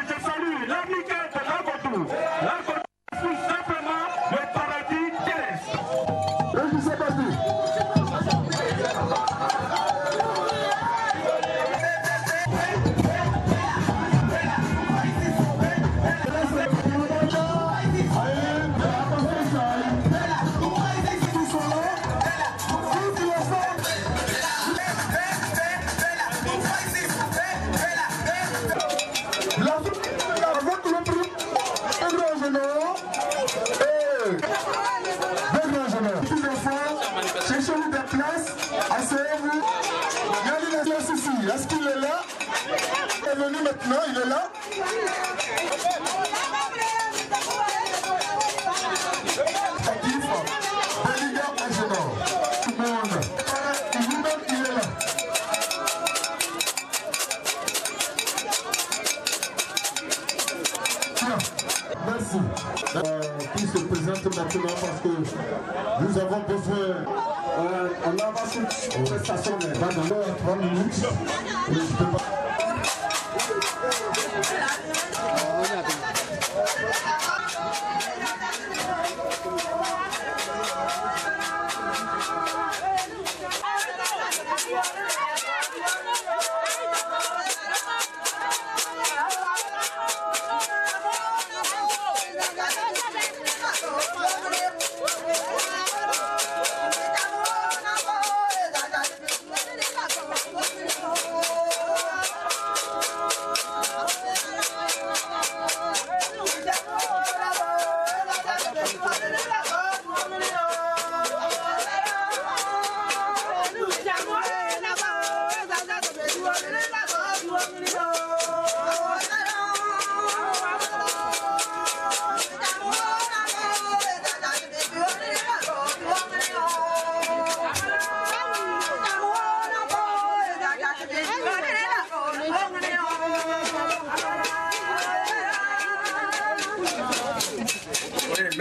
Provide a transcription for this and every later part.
je salue l'amicale de Lagodou. Lagodou, tout simplement le paradis terrestre. Et c'est parti. Est-ce qu'il est là? Il est venu maintenant, il est là. Actif, Bellingham Agénor. Tout le monde. Lui-même, il est là. Merci. Qui se présente maintenant parce que nous avons besoin. On avance une prestation, mais va dans l'heure 3 minutes. Et je peux pas.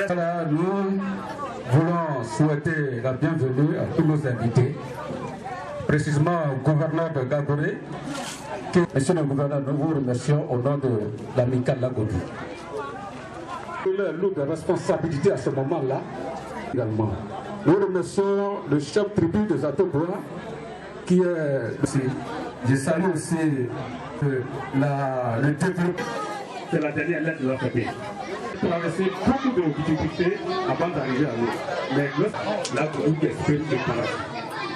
Voilà, nous voulons souhaiter la bienvenue à tous nos invités, précisément au gouverneur de Gagouré. Monsieur le gouverneur, nous vous remercions au nom de l'amicale Lagodou. Le lot de responsabilité à ce moment-là également. Nous remercions le chef tribu de Zatoboa qui est aussi. Je salue aussi le développement de la dernière lettre de l'alphabet. Traverser beaucoup de difficultés avant d'arriver à nous. Mais là, vous exprime le paradis.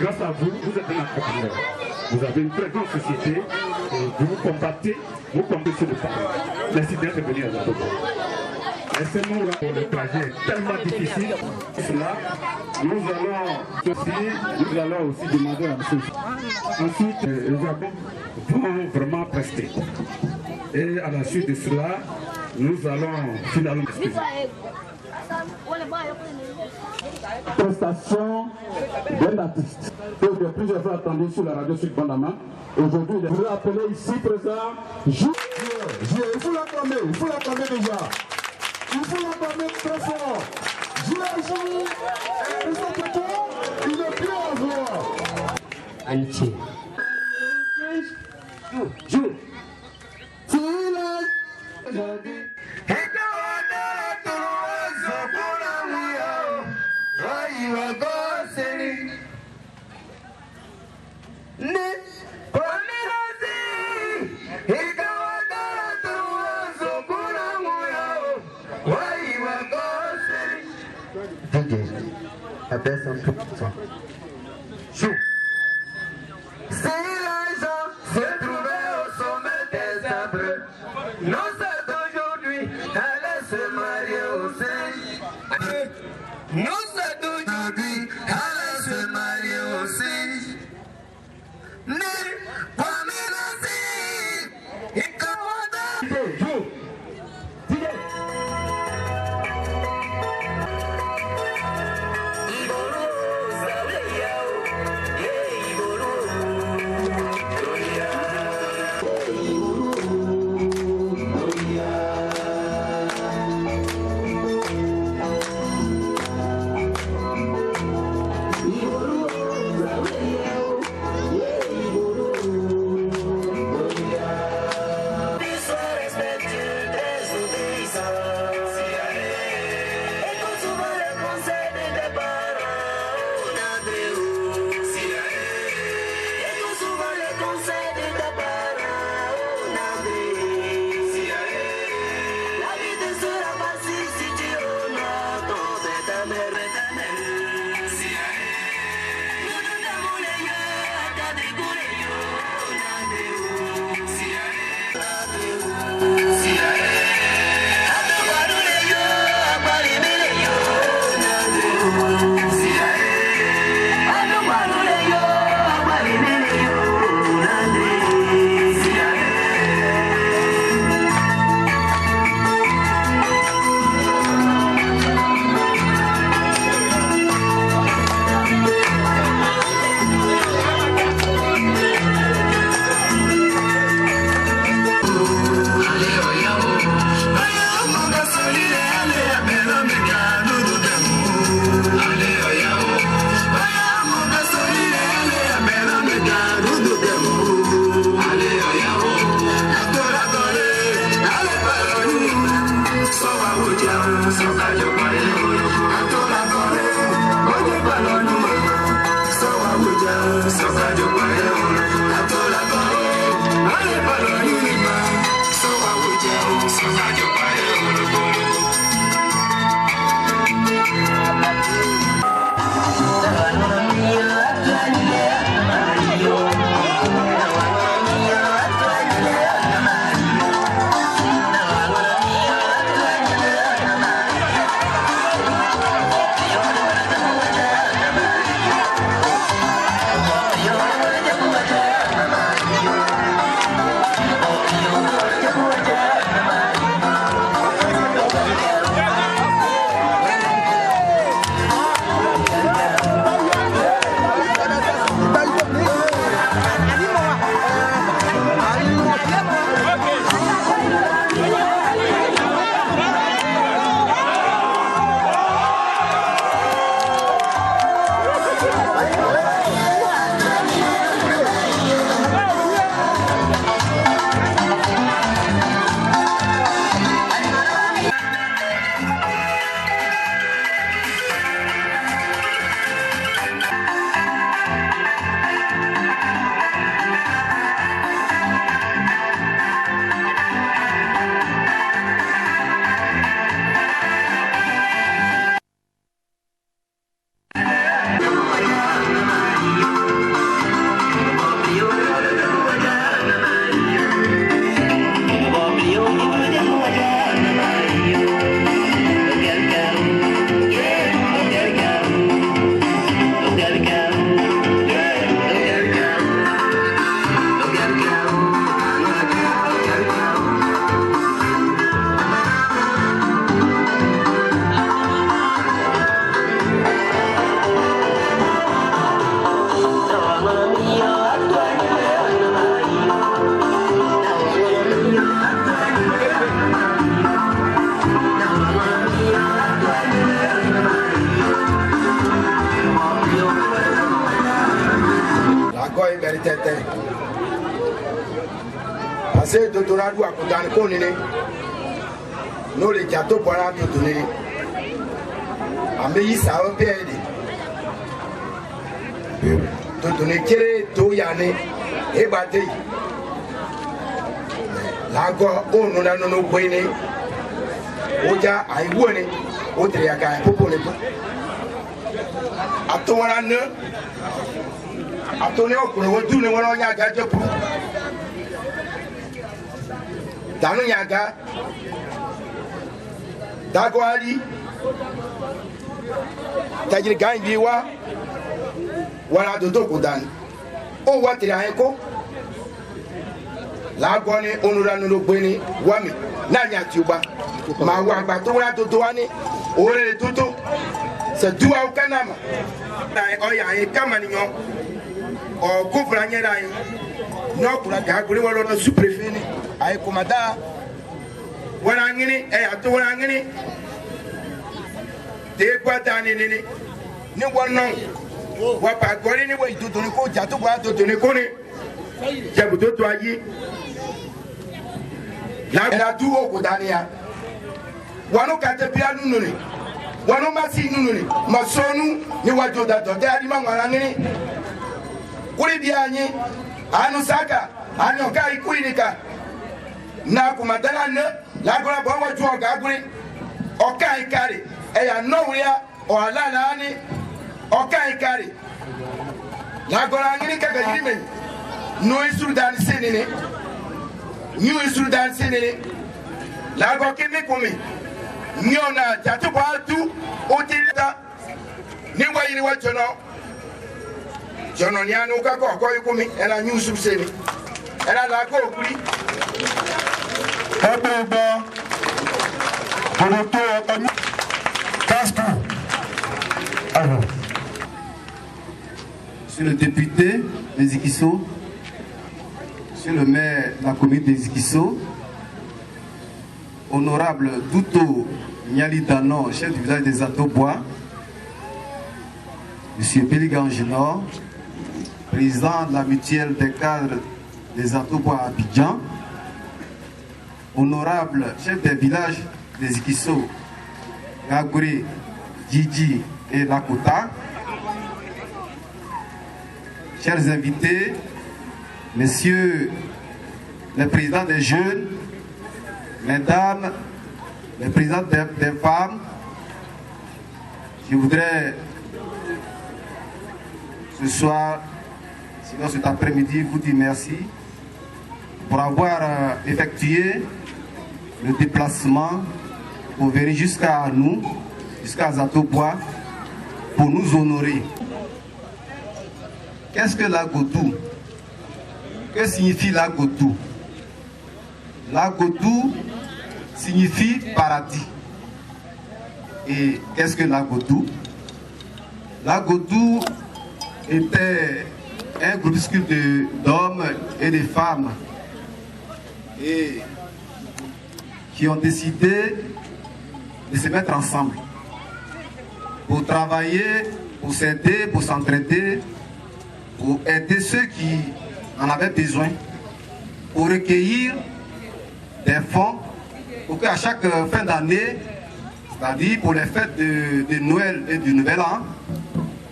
Grâce à vous, vous êtes un entrepreneur. Vous avez une très grande société et vous combattez sur le paradis. Merci d'être venu à Zatobo. Laissez-nous là pour le trajet tellement difficile. Cela, nous allons aussi demander à M. Ensuite, les wagons vont vraiment prester. Et à la suite de cela, nous allons finalement prestation d'un artiste que j'ai plusieurs fois attendu sur la radio Sud Bandama. Aujourd'hui, je voudrais appeler ici présent Jules. Il faut l'acclamer, déjà. Il faut l'acclamer très fort. Jules, il est bien en voix. Entier. Jules. Abaisse un peu ça. Chou. Si les gens se trouvaient au sommet des arbres, nos sœurs d'aujourd'hui allaient se marier au sein. Nos sœurs d'aujourd'hui allaient se marier au sein. Mais parmi nos filles, ils commandent. Respect Ase dotora du akutani ko nini no le jato bora tutu nini ambe yi sawo pede tutu ne kere to yani e bate lago onu na no gbeni oja aiwo ni o tere aka popo ne atowara ne atone okun wo du ni won nya ga jepo danu nyaga dagwali tajiri gangi wa wala dodo kudan o watiri ayeko lagoni onura nulu gbeni wami nanya tiuba ma wa gba to wala dodo wani ore dodo se duwa o kanama dai oya yin kamani nyo o kufra nyera yin no kula ga guri wala no sous-préfet ni ay komada wana ngini ato wana ngini de kwata ni wono wa pa gori ni wo itutu ni ko ja to gwa to ni ko ni jabu to ayi la du o ko dania wanu ka te bia nunu ni wanu ma si nunu ni ma sonu ni wajo da to de ari ma wana ngini kuri bia anyi anu saka anu ka ikuri nika na kumadana ne lagora bo wa jo ga guri o kai kare e ya no ria o alala ani o kai kare lagora ngini ka ga yime no isuru dan senene ni isuru dan senene lago kimi kumi nyona jatu ba tu o tilta ni wa yiri wa jono ni anu ka ko ko ikumi era nyu subseni era lago okuri Monsieur le député des Zikisso, Monsieur le maire de la commune des Zikisso, honorable Douto Niali Danon, chef du village des Atobois, Monsieur Béligan Nord, président de la mutuelle des cadres des Atobois à Abidjan, honorable chef des villages des Zikisso, Gagouré, Djidji et Lakota, chers invités, messieurs les présidents des jeunes, mesdames, les présidentes des femmes, je voudrais ce soir, sinon cet après-midi, vous dire merci pour avoir effectué le déplacement pour venir jusqu'à nous, jusqu'à Zatobois, pour nous honorer. Qu'est-ce que l'Agodou? Que signifie l'Agodou? L'Agodou signifie paradis. Et qu'est-ce que l'Agodou? L'Agodou était un groupuscule d'hommes et de femmes et qui ont décidé de se mettre ensemble pour travailler, pour s'aider, pour s'entraider, pour aider ceux qui en avaient besoin, pour recueillir des fonds pour qu'à chaque fin d'année, c'est-à-dire pour les fêtes de Noël et du Nouvel An,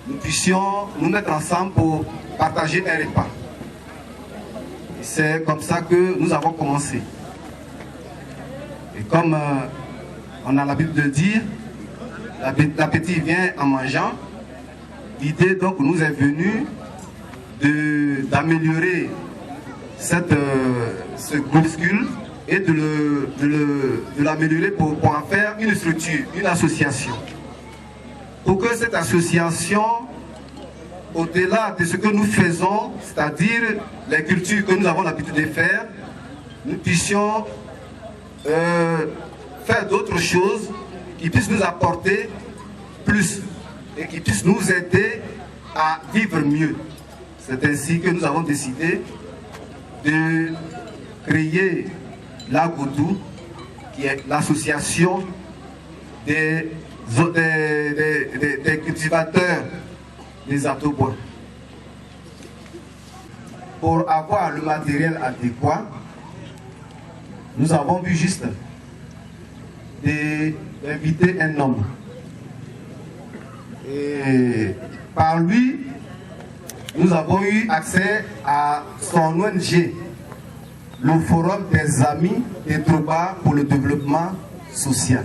nous puissions nous mettre ensemble pour partager un repas. C'est comme ça que nous avons commencé. Et comme on a l'habitude de dire, l'appétit vient en mangeant, l'idée donc nous est venue d'améliorer ce groupuscule et de l'améliorer pour en faire une structure, une association. Pour que cette association, au-delà de ce que nous faisons, c'est-à-dire les cultures que nous avons l'habitude de faire, nous puissions faire d'autres choses qui puissent nous apporter plus et qui puissent nous aider à vivre mieux. C'est ainsi que nous avons décidé de créer l'Agodou, qui est l'association des cultivateurs des Atobois. Pour avoir le matériel adéquat, nous avons vu juste d'inviter un homme. Et par lui, nous avons eu accès à son ONG, le Forum des Amis des Trouba pour le développement social.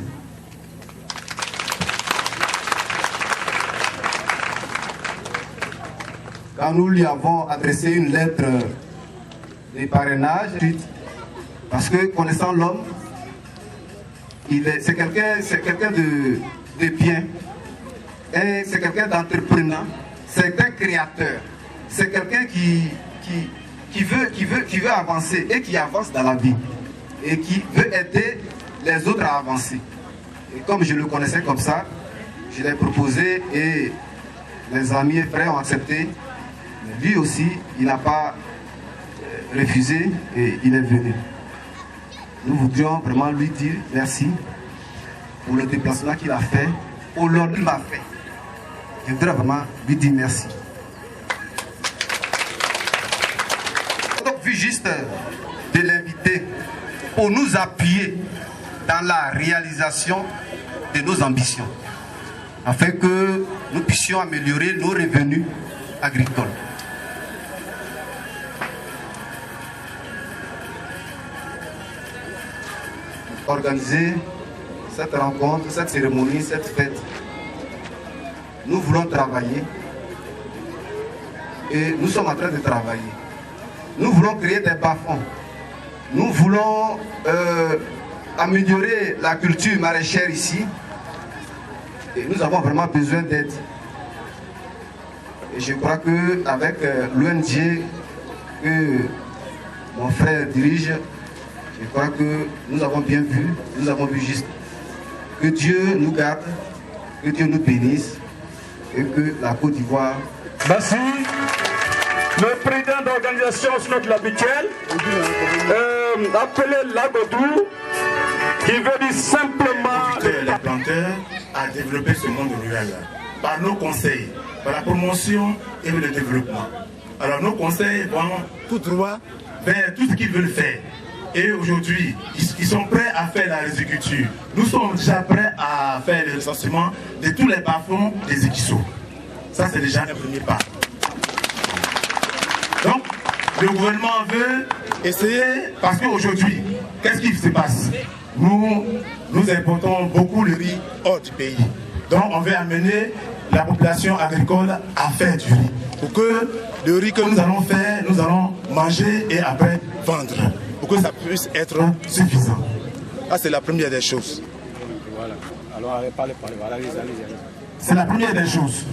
Quand nous lui avons adressé une lettre de parrainage, parce que connaissant l'homme, c'est quelqu'un de bien, et c'est quelqu'un d'entreprenant, c'est un créateur, c'est quelqu'un qui veut avancer et qui avance dans la vie et qui veut aider les autres à avancer. Et comme je le connaissais comme ça, je l'ai proposé et les amis et frères ont accepté. Lui aussi, il n'a pas refusé et il est venu. Nous voudrions vraiment lui dire merci pour le déplacement qu'il a fait, pour l'ordre qu'il m'a fait. Je voudrais vraiment lui dire merci. Donc, vu juste de l'inviter pour nous appuyer dans la réalisation de nos ambitions, afin que nous puissions améliorer nos revenus agricoles. Organiser cette rencontre, cette cérémonie, cette fête. Nous voulons travailler et nous sommes en train de travailler. Nous voulons créer des bas-fonds. Nous voulons améliorer la culture maraîchère ici. Et nous avons vraiment besoin d'aide. Et je crois qu'avec l'ONG que mon frère dirige, je crois que nous avons bien vu, nous avons vu juste. Que Dieu nous garde, que Dieu nous bénisse et que la Côte d'Ivoire... Merci. Le président d'organisation, c'est notre habituel, appelé l'Agodou, qui veut dire simplement... Les planteurs à développer ce monde rural par nos conseils, par la promotion et le développement. Alors nos conseils vont tout droit vers tout ce qu'ils veulent faire. Et aujourd'hui, ils sont prêts à faire la riziculture. Nous sommes déjà prêts à faire le recensement de tous les bas-fonds des Ekisso. Ça, c'est déjà un premier pas. Donc, le gouvernement veut essayez, parce qu'aujourd'hui, qu'est-ce qui se passe? Nous importons beaucoup le riz hors du pays. Donc on veut amener la population agricole à faire du riz. Pour que le riz que nous allons faire, nous allons manger et après vendre. Pour que ça puisse être suffisant. Ça c'est la première des choses. Voilà. Alors parlez. Voilà, allez. C'est la première des choses.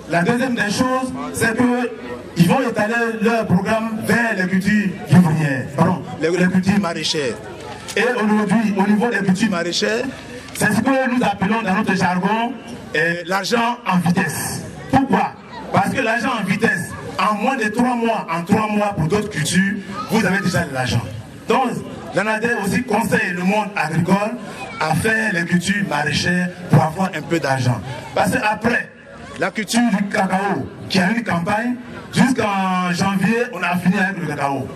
La deuxième des choses, c'est qu'ils vont étaler leur programme vers les cultures vivrières, pardon, les cultures maraîchères. Et aujourd'hui, au niveau des cultures maraîchères, c'est ce que nous appelons dans notre jargon l'argent en vitesse. Pourquoi? Parce que l'argent en vitesse, en moins de 3 mois, pour d'autres cultures, vous avez déjà de l'argent. Donc, l'ANADER aussi conseille le monde agricole à faire les cultures maraîchères pour avoir un peu d'argent. Parce qu'après, la culture du cacao, qui a une campagne, jusqu'en janvier, on a fini avec le cacao.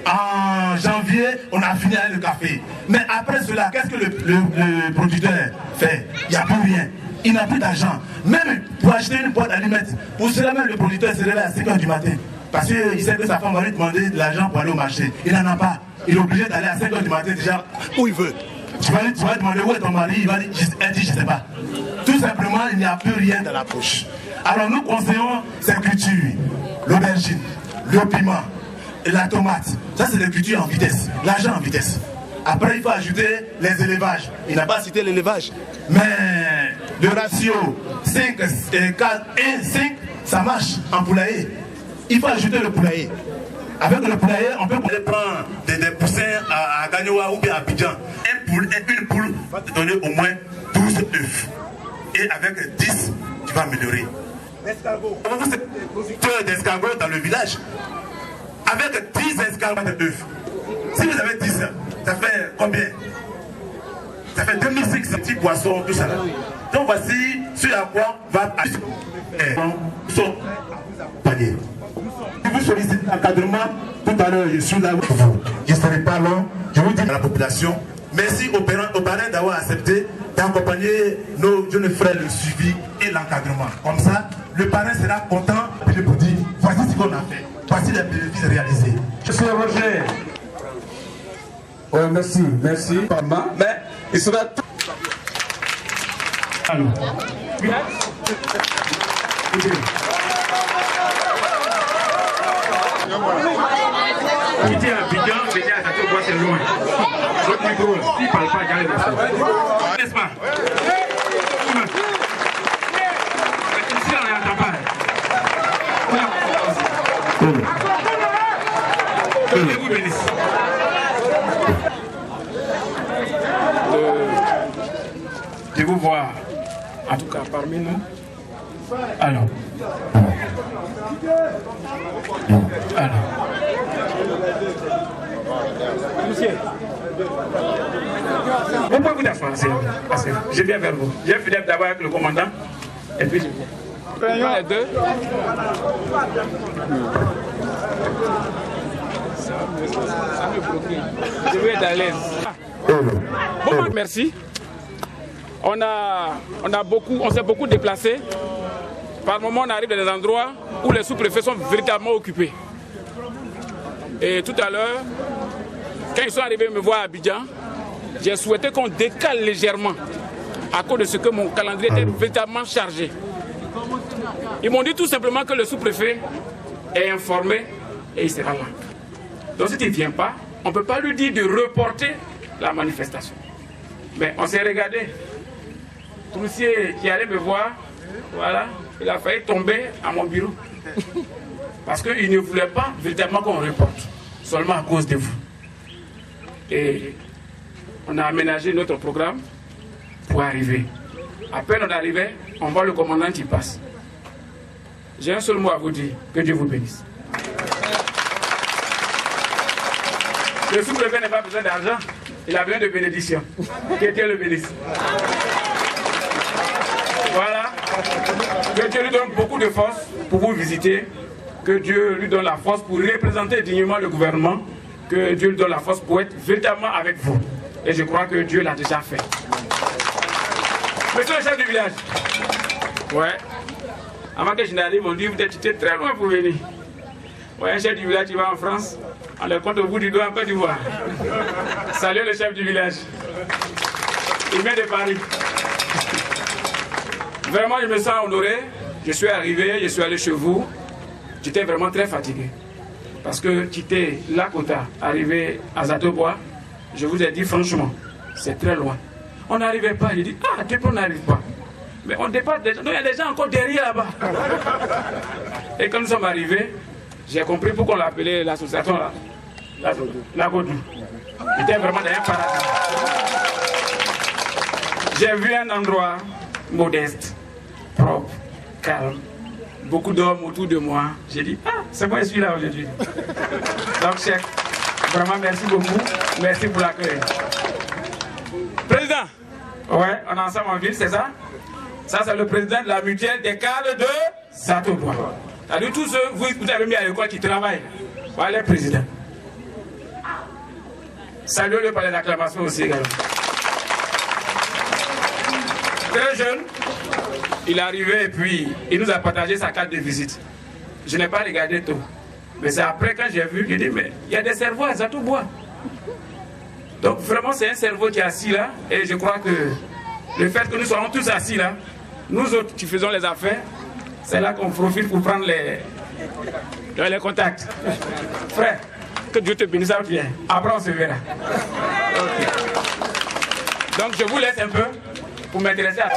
En janvier, on a fini avec le café. Mais après cela, qu'est-ce que le producteur fait? Il n'y a plus rien. Il n'a plus d'argent. Même pour acheter une boîte d'allumettes, pour cela même le producteur se réveille à 5 h du matin. Parce qu'il sait que sa femme va lui demander de l'argent pour aller au marché. Il n'en a pas. Il est obligé d'aller à 5 h du matin déjà où il veut. Tu vas demander où est ton mari, elle dit je ne sais pas. Tout simplement, il n'y a plus rien dans la poche. Alors nous conseillons ces cultures, l'aubergine, le piment, et la tomate. Ça c'est des cultures en vitesse, l'argent en vitesse. Après il faut ajouter les élevages. Il n'a pas cité l'élevage. Mais le ratio 5, 4, 1, 5, ça marche en poulailler. Il faut ajouter le poulailler. Avec le poulailler, on peut prendre des poussins à Gagnoa ou bien à Abidjan. Une poule va te donner au moins 12 œufs. Et avec 10, tu vas améliorer. L'escargot. Vous d'escargots dans le village. Avec 10 escargots d'œufs. Si vous avez 10, ça fait combien? Ça fait 2500 petits poissons, tout ça. Donc voici ce à quoi va son panier. Si vous sollicitez l'encadrement, tout à l'heure je suis là pour vous. Je ne serai pas long, je vous dis à la population, merci aux parents d'avoir accepté d'accompagner nos jeunes frères le suivi et l'encadrement. Comme ça, le parent sera content de vous dire, voici ce qu'on a fait, voici les bénéfices réalisés. Monsieur Roger. Oui, merci, Parma. Mais il sera tout. Alors. Quitter Abidjan, venir à Château-Bois, c'est loin. Votre micro, s'il ne parle pas, j'arrive à ça. N'est-ce pas? Ici, on n'entend pas. Que Dieu vous bénisse. De vous voir, en tout cas parmi nous. Alors. Monsieur. Vous pouvez vous asseoir, je viens vers vous. J'ai fini d'abord avec le commandant, et puis je viens. Prenons les deux. Ça me bloque. Je vais être à l'aise. Bon, merci. On s'est beaucoup déplacé. Par moment, on arrive dans des endroits où les sous-préfets sont véritablement occupés. Et tout à l'heure, quand ils sont arrivés me voir à Abidjan, j'ai souhaité qu'on décale légèrement à cause de ce que mon calendrier était véritablement chargé. Ils m'ont dit tout simplement que le sous-préfet est informé et il sera là. Donc si il ne vient pas, on ne peut pas lui dire de reporter la manifestation. Mais on s'est regardé. Troussier qui allait me voir, voilà, il a failli tomber à mon bureau. Parce qu'il ne voulait pas véritablement qu'on reporte, seulement à cause de vous. Et on a aménagé notre programme pour arriver. À peine on arrivait, on voit le commandant qui passe. J'ai un seul mot à vous dire, que Dieu vous bénisse. Le sous-préfet n'a pas besoin d'argent, il a besoin de bénédiction. Que Dieu le bénisse. Voilà. Que Dieu lui donne beaucoup de force pour vous visiter. Que Dieu lui donne la force pour représenter dignement le gouvernement. Que Dieu lui donne la force pour être véritablement avec vous. Et je crois que Dieu l'a déjà fait. Monsieur le chef du village. Ouais. Avant que je n'arrive, on dit vous êtes très loin pour venir. Ouais, un chef du village qui va en France, On est contre au bout du doigt en Côte d'Ivoire. Salut le chef du village. Il vient de Paris. Vraiment, je me sens honoré. Je suis arrivé, je suis allé chez vous. J'étais vraiment très fatigué. Parce que quitter Lakota, arriver à Zatobois, je vous ai dit franchement, c'est très loin. On n'arrivait pas. J'ai dit, ah, depuis on n'arrive pas. Mais on dépasse des gens. Il y a des gens encore derrière là-bas. Et quand nous sommes arrivés, j'ai compris pourquoi on l'appelait l'association la Godou. C'était vraiment dans un paradis. J'ai vu un endroit modeste, propre, calme, beaucoup d'hommes autour de moi. J'ai dit, ah, c'est moi, je suis là aujourd'hui. Donc, chef, vraiment merci beaucoup. Merci pour l'accueil. Président, ouais, on est ensemble en ville, c'est ça? Ça, c'est le président de la mutuelle des cadres de Zatobois. C'est-à-dire tous ceux que vous avez mis à l'école qui travaillent. Voilà le président. Saluez-le par les acclamations aussi également. Très jeune, il est arrivé et puis il nous a partagé sa carte de visite. Je n'ai pas regardé tout. Mais c'est après quand j'ai vu, j'ai dit, mais il y a des cerveaux à Zatobois. Donc vraiment, c'est un cerveau qui est assis là. Et je crois que le fait que nous soyons tous assis là, nous autres qui faisons les affaires, c'est là qu'on profite pour prendre les contacts. Frère, que Dieu te bénisse, ça vient. Après, on se verra. Okay. Donc, je vous laisse un peu pour m'intéresser à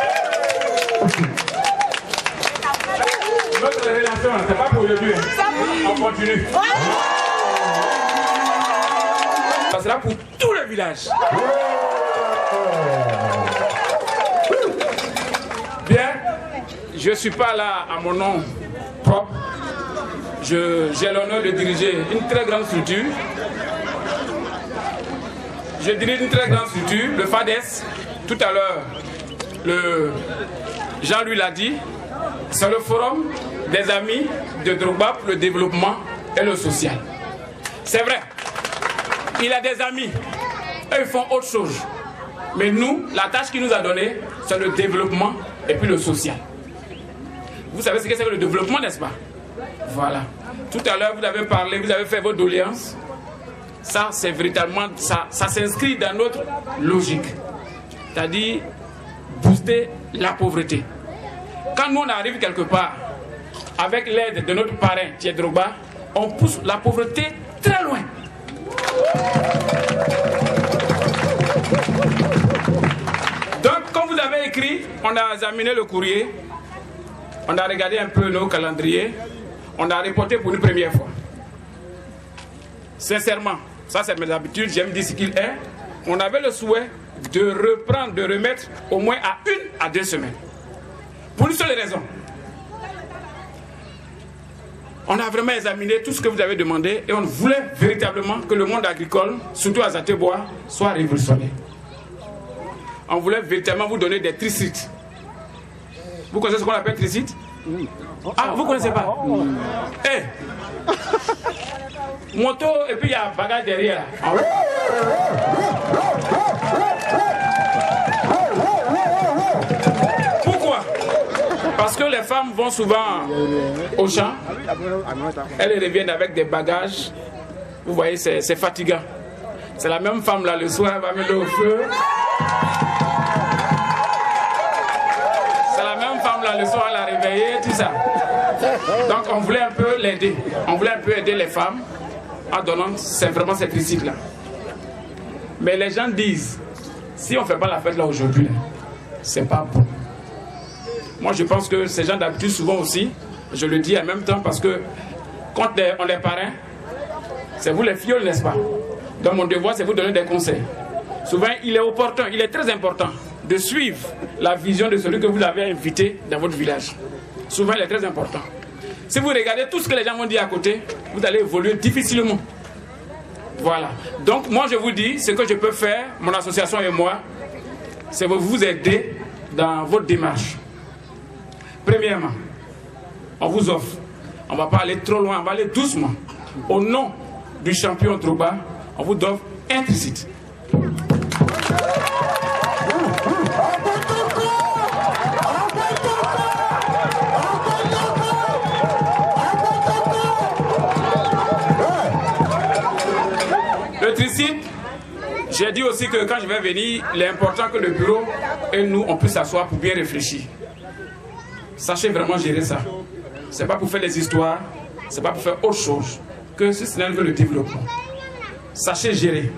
notre relation, c'est pas pour aujourd'hui. On continue. Ça sera pour tout le village. Bien, je ne suis pas là à mon nom propre. J'ai l'honneur de diriger une très grande structure. Je dirige une très grande structure, le FADES. Tout à l'heure, Jean-Louis l'a dit, c'est le forum des amis de Drogba pour le développement et le social. C'est vrai, il a des amis, eux ils font autre chose. Mais nous, la tâche qu'il nous a donnée, c'est le développement et puis le social. Vous savez ce que c'est que le développement, n'est-ce pas? Voilà. Tout à l'heure, vous avez parlé, vous avez fait vos doléances. Ça, c'est véritablement, ça s'inscrit dans notre logique. C'est-à-dire, booster la pauvreté. Quand nous, on arrive quelque part, avec l'aide de notre parrain, qui est Drogba, on pousse la pauvreté très loin. Donc, comme vous avez écrit, on a examiné le courrier, on a regardé un peu nos calendriers, on a reporté pour une première fois. Sincèrement, ça c'est mes habitudes, j'aime dire ce qu'il est. On avait le souhait de reprendre, de remettre au moins à 1 à 2 semaines. Pour une seule raison. On a vraiment examiné tout ce que vous avez demandé et on voulait véritablement que le monde agricole, surtout à Zatobois, soit révolutionné. On voulait véritablement vous donner des tricites. Vous connaissez ce qu'on appelle tricites? Ah, vous ne connaissez pas? Eh, moto et puis il y a un bagage derrière. Ah ouais? Pourquoi? Parce que les femmes vont souvent au champ, elles reviennent avec des bagages. Vous voyez, c'est fatigant. C'est la même femme là, le soir, elle va mettre au feu. C'est la même femme là, le soir, elle a réveillé, tout ça. Donc on voulait un peu l'aider. On voulait un peu aider les femmes en donnant vraiment cette récite là. Mais les gens disent, si on ne fait pas la fête là aujourd'hui, c'est pas bon. Moi je pense que ces gens d'habitude souvent aussi, je le dis en même temps parce que quand on est parrain, c'est vous les fioles, n'est-ce pas? Donc mon devoir c'est vous donner des conseils. Souvent il est opportun, il est très important de suivre la vision de celui que vous avez invité dans votre village. Souvent il est très important. Si vous regardez tout ce que les gens vont dire à côté, vous allez évoluer difficilement. Voilà. Donc moi je vous dis, ce que je peux faire, mon association et moi, c'est vous aider dans votre démarche. Premièrement, on vous offre, on ne va pas aller trop loin, on va aller doucement. Au nom du champion Drogba, on vous offre un tricite. J'ai dit aussi que quand je vais venir, il est important que le bureau et nous, on puisse s'asseoir pour bien réfléchir. Sachez vraiment gérer ça. Ce n'est pas pour faire des histoires, ce n'est pas pour faire autre chose que si ce n'est que le développement. Sachez gérer.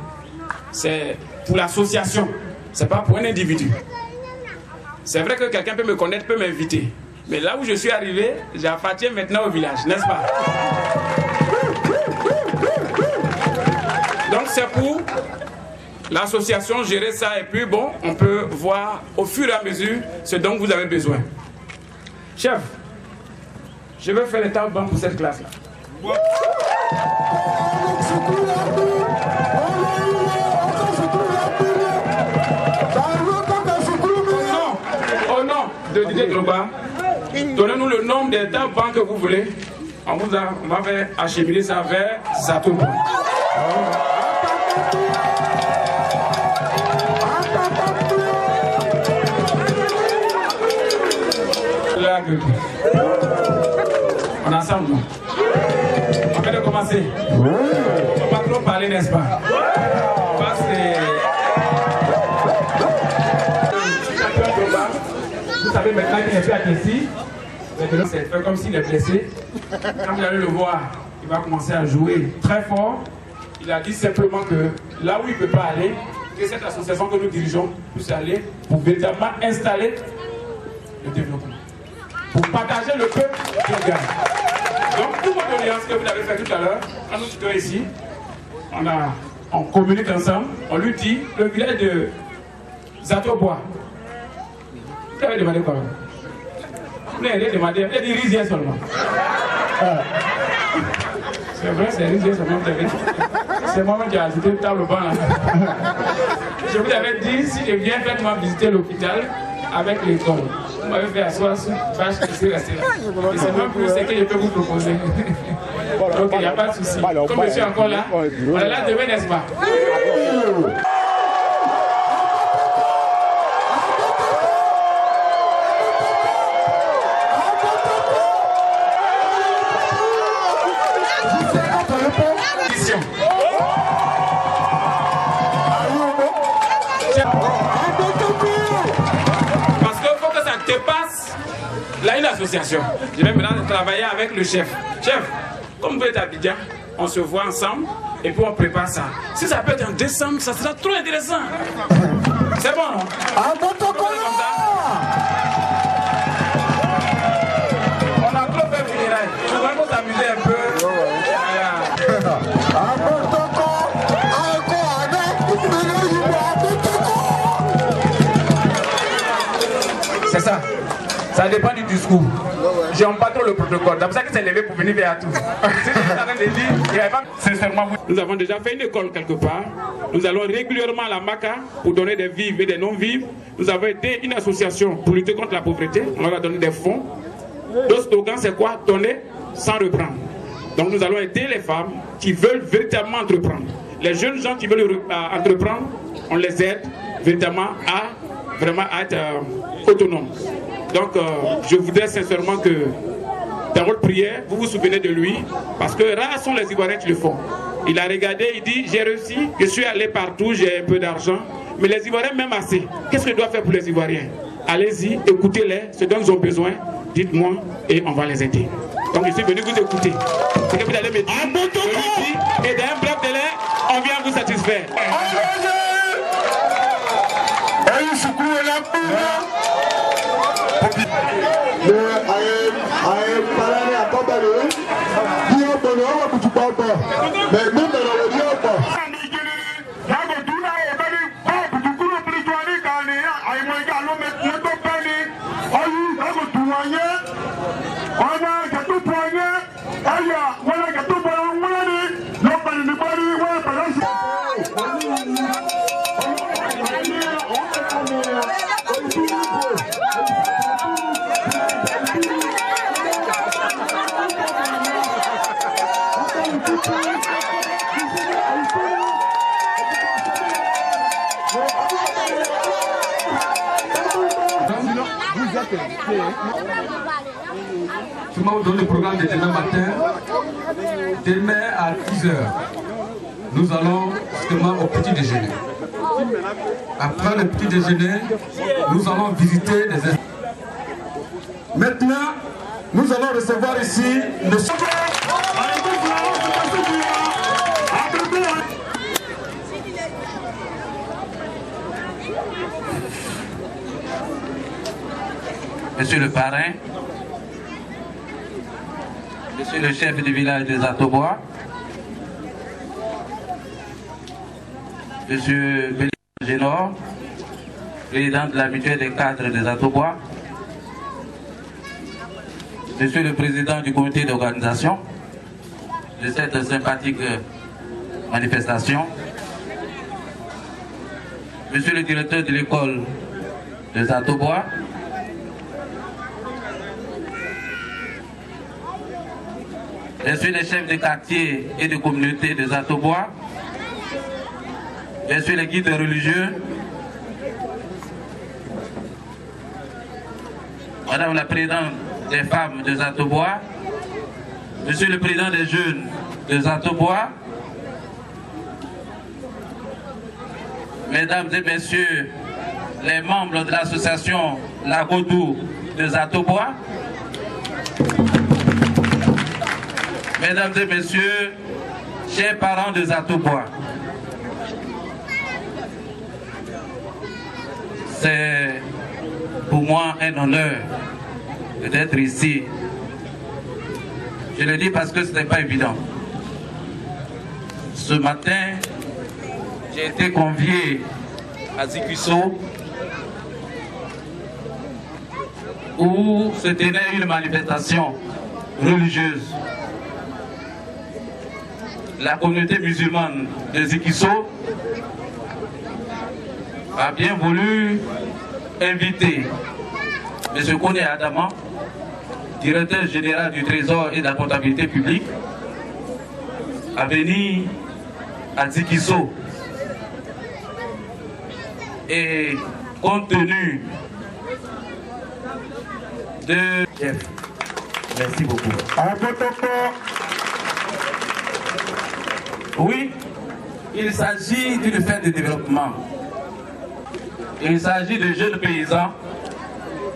C'est pour l'association, ce n'est pas pour un individu. C'est vrai que quelqu'un peut me connaître, peut m'inviter. Mais là où je suis arrivé, j'appartiens maintenant au village, n'est-ce pas? Donc c'est pour l'association gérer ça et puis bon, on peut voir au fur et à mesure ce dont vous avez besoin. Chef, je vais faire les tables bancs pour cette classe-là. Au nom de Didier Drogba, donnez-nous le nombre des tables bancs que vous voulez. On va faire acheminer ça vers Zatobo. On est ensemble, non? On vient de commencer. On ne va pas trop parler, n'est-ce pas? Parce que vous savez maintenant qu'il n'est plus à Kessie. Maintenant, c'est fait comme s'il est blessé. Quand vous allez le voir, il va commencer à jouer très fort. Il a dit simplement que là où il ne peut pas aller, que cette association que nous dirigeons puisse aller pour véritablement installer le développement. Pour partager le peuple qui gagne. Donc, toute votre audience que vous avez fait tout à l'heure, quand nous sommes ici, on communique ensemble, on lui dit le village de Zatobois. Vous avez demandé quoi? Vous avez demandé, il a dit Rizier seulement. C'est vrai, c'est Rizier seulement. C'est moi-même qui ai ajouté le table banc là. Je vous avais dit, si je viens, faites-moi visiter l'hôpital avec l'école. Vous m'avez fait asseoir sur une vache qui s'est restée là. Et c'est même plus ce que je peux vous proposer. Donc il n'y a pas de souci. Comme je suis encore là, on est là demain, n'est-ce pas? Là, une association. Je vais maintenant travailler avec le chef. Chef, comme vous êtes à Abidjan, on se voit ensemble et puis on prépare ça. Si ça peut être en décembre, ça sera trop intéressant. C'est bon, non? On a trop fait funérailles. On va nous amuser un peu. C'est ça. Ça dépend du discours. J'aime pas trop le protocole. C'est pour ça que c'est levé pour venir vers tout. Nous avons déjà fait une école quelque part. Nous allons régulièrement à la MACA pour donner des vivres et des non-vivres. Nous avons été une association pour lutter contre la pauvreté. On leur a donné des fonds. Le slogan, c'est quoi? Donner sans reprendre. Donc nous allons aider les femmes qui veulent véritablement entreprendre. Les jeunes gens qui veulent entreprendre, on les aide véritablement à être autonomes. Donc, je voudrais sincèrement que dans votre prière, vous vous souvenez de lui, parce que rares sont les Ivoiriens qui le font. Il a regardé, il dit, j'ai réussi, je suis allé partout, j'ai un peu d'argent, mais les Ivoiriens même assez. Qu'est-ce que je dois faire pour les Ivoiriens? Allez-y, écoutez-les, ce dont ils ont besoin, dites-moi, et on va les aider. Donc, je suis venu vous écouter. Ce que vous allez me dire, je lui dis, et d'un bref délai, on vient vous satisfaire. Tout le monde donne le programme de demain matin. Demain à 10h, nous allons justement au petit déjeuner. Après le petit déjeuner, nous allons visiter les espaces. Maintenant, nous allons recevoir ici le Monsieur le parrain, Monsieur le chef du village des Atobois, Monsieur Béli Génor, président de la mutuelle des cadres des Atobois, Monsieur le président du comité d'organisation de cette sympathique manifestation, Monsieur le directeur de l'école des Atobois, Messieurs les chefs de quartier et de communauté des Atobois, Messieurs les guides religieux, Madame la présidente des femmes des Atobois, Monsieur le président des jeunes des Atobois, Mesdames et Messieurs les membres de l'association Lagodou des Atobois, Mesdames et Messieurs, chers parents des Atobois, c'est pour moi un honneur d'être ici. Je le dis parce que ce n'est pas évident. Ce matin, j'ai été convié à Ziguinchor où se tenait une manifestation religieuse. La communauté musulmane de Ziguinchor a bien voulu inviter M. Kone Adama, directeur général du Trésor et de la comptabilité publique, à venir à Ziguinchor. Et compte tenu de... Merci beaucoup. Oui, il s'agit d'une fête de développement. Il s'agit de jeunes paysans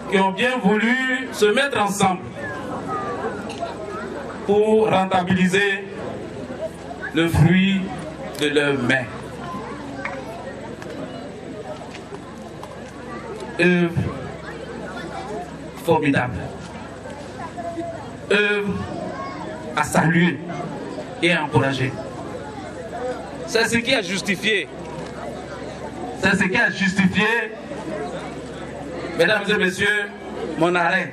qui ont bien voulu se mettre ensemble pour rentabiliser le fruit de leurs mains. Œuvre formidable. Œuvre à saluer et à encourager. C'est ce qui a justifié. C'est ce qui a justifié, mesdames et messieurs, mon arrêt.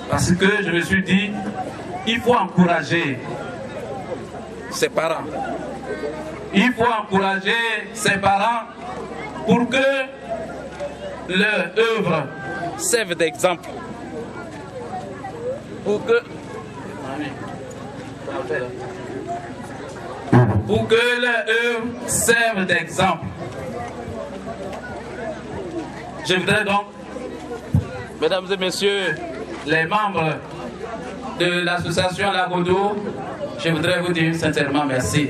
Parce que je me suis dit, il faut encourager ses parents. Il faut encourager ses parents pour que leur œuvre serve d'exemple. Pour que leur œuvre serve d'exemple. Je voudrais donc, mesdames et messieurs, les membres de l'association Lagodou, je voudrais vous dire sincèrement merci.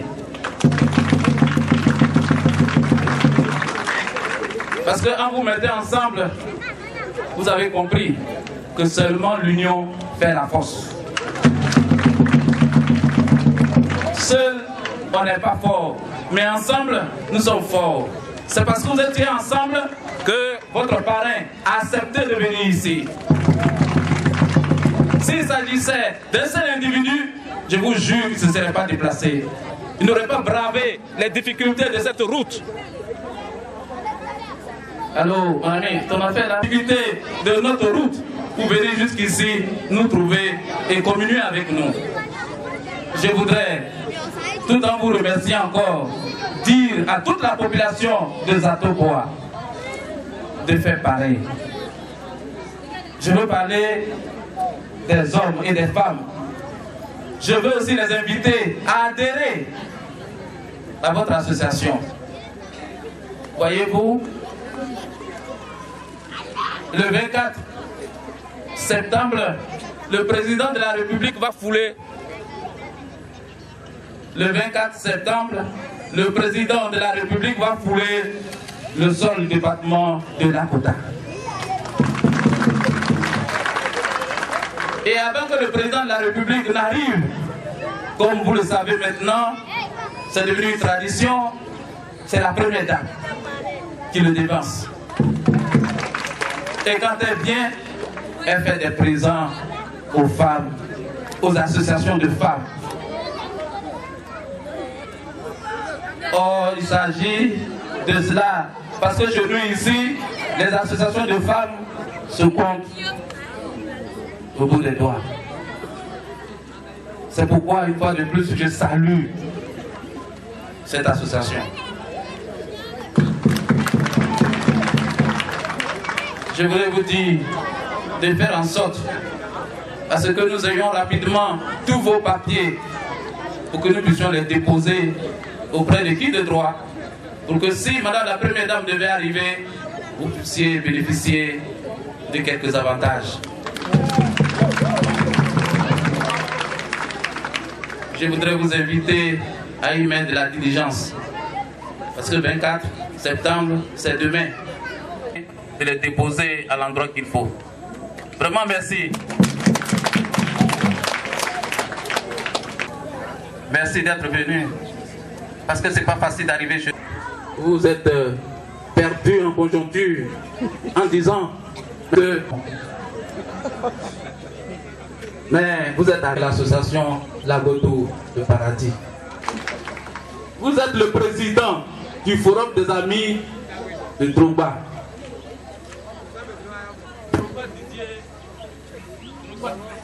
Parce qu'en vous mettant ensemble, vous avez compris que seulement l'union fait la force. Seul, on n'est pas fort, mais ensemble, nous sommes forts. C'est parce que vous étiez ensemble que votre parrain a accepté de venir ici. S'il s'agissait d'un seul individu, je vous jure qu'il ne se serait pas déplacé. Il n'aurait pas bravé les difficultés de cette route. Allô, mon ami, on a fait la difficulté de notre route pour venir jusqu'ici, nous trouver et communier avec nous. Je voudrais, tout en vous remerciant encore, dire à toute la population de Atobois de faire pareil. Je veux parler des hommes et des femmes. Je veux aussi les inviter à adhérer à votre association. Voyez-vous, le 24 septembre, le président de la République va fouler. Le 24 septembre, le président de la République va fouler le sol du département de Lakota. Et avant que le président de la République n'arrive, comme vous le savez maintenant, c'est devenu une tradition, c'est la première dame qui le dévance. Et quand elle vient, elle fait des présents aux femmes, aux associations de femmes. Or, il s'agit de cela, parce que chez nous ici, les associations de femmes se comptent au bout des doigts. C'est pourquoi, une fois de plus, je salue cette association. Je voudrais vous dire de faire en sorte à ce que nous ayons rapidement tous vos papiers pour que nous puissions les déposer auprès de qui de droit, pour que si Madame la Première Dame devait arriver, vous puissiez bénéficier de quelques avantages. Je voudrais vous inviter à y mettre de la diligence, parce que le 24 septembre, c'est demain, de les déposer à l'endroit qu'il faut. Vraiment merci. Merci d'être venu, parce que c'est pas facile d'arriver chez vous. Vous êtes perdu en conjoncture en disant que... Mais vous êtes à l'association Lagoto de Paradis. Vous êtes le président du Forum des Amis de Drogba.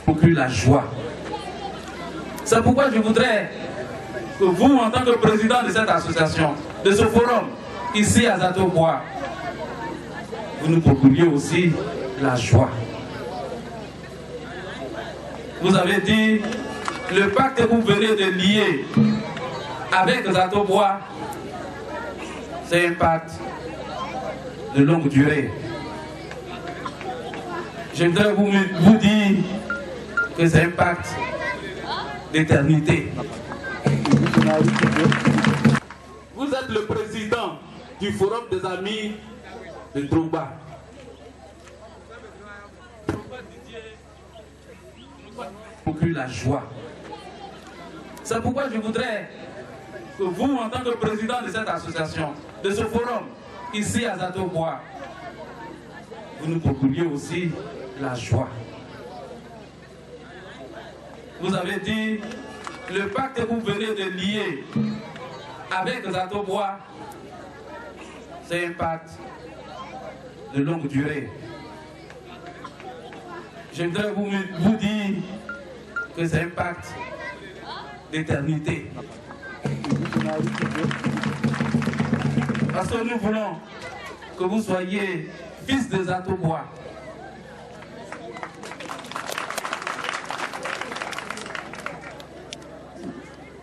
Procure la joie. C'est pourquoi je voudrais que vous, en tant que président de cette association, de ce forum, ici à Zato-Bois, vous nous procuriez aussi la joie. Vous avez dit, le pacte que vous venez de lier avec Zato-Bois, c'est un pacte de longue durée. Je voudrais vous dire que c'est un pacte d'éternité. Vous êtes le président du Forum des Amis de Drogba. Procure la joie. C'est pourquoi je voudrais que vous, en tant que président de cette association, de ce forum, ici à Zato-Bois, vous nous procuriez aussi la joie. Vous avez dit, le pacte que vous venez de lier avec Zato-Bois, c'est un pacte de longue durée. Je voudrais vous dire que c'est un pacte d'éternité. Parce que nous voulons que vous soyez fils de Zato-Bois.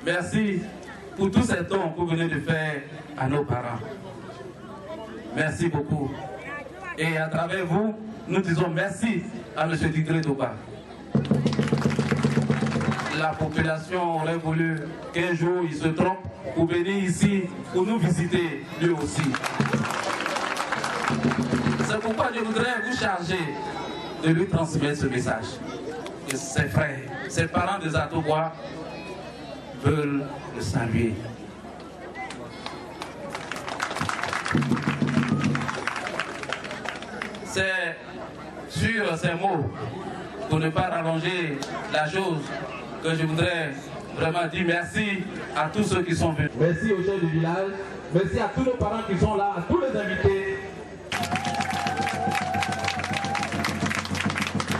Merci pour tous ces dons que vous venez de faire à nos parents. Merci beaucoup. Et à travers vous, nous disons merci à M. Didier Doba. La population aurait voulu qu'un jour il se trompe pour venir ici, pour nous visiter lui aussi. C'est pourquoi je voudrais vous charger de lui transmettre ce message. Et ses frères, ses parents de Zato-Bois veulent le saluer. C'est sur ces mots, pour ne pas rallonger la chose, que je voudrais vraiment dire merci à tous ceux qui sont venus. Merci au chef du village, merci à tous nos parents qui sont là, à tous les invités.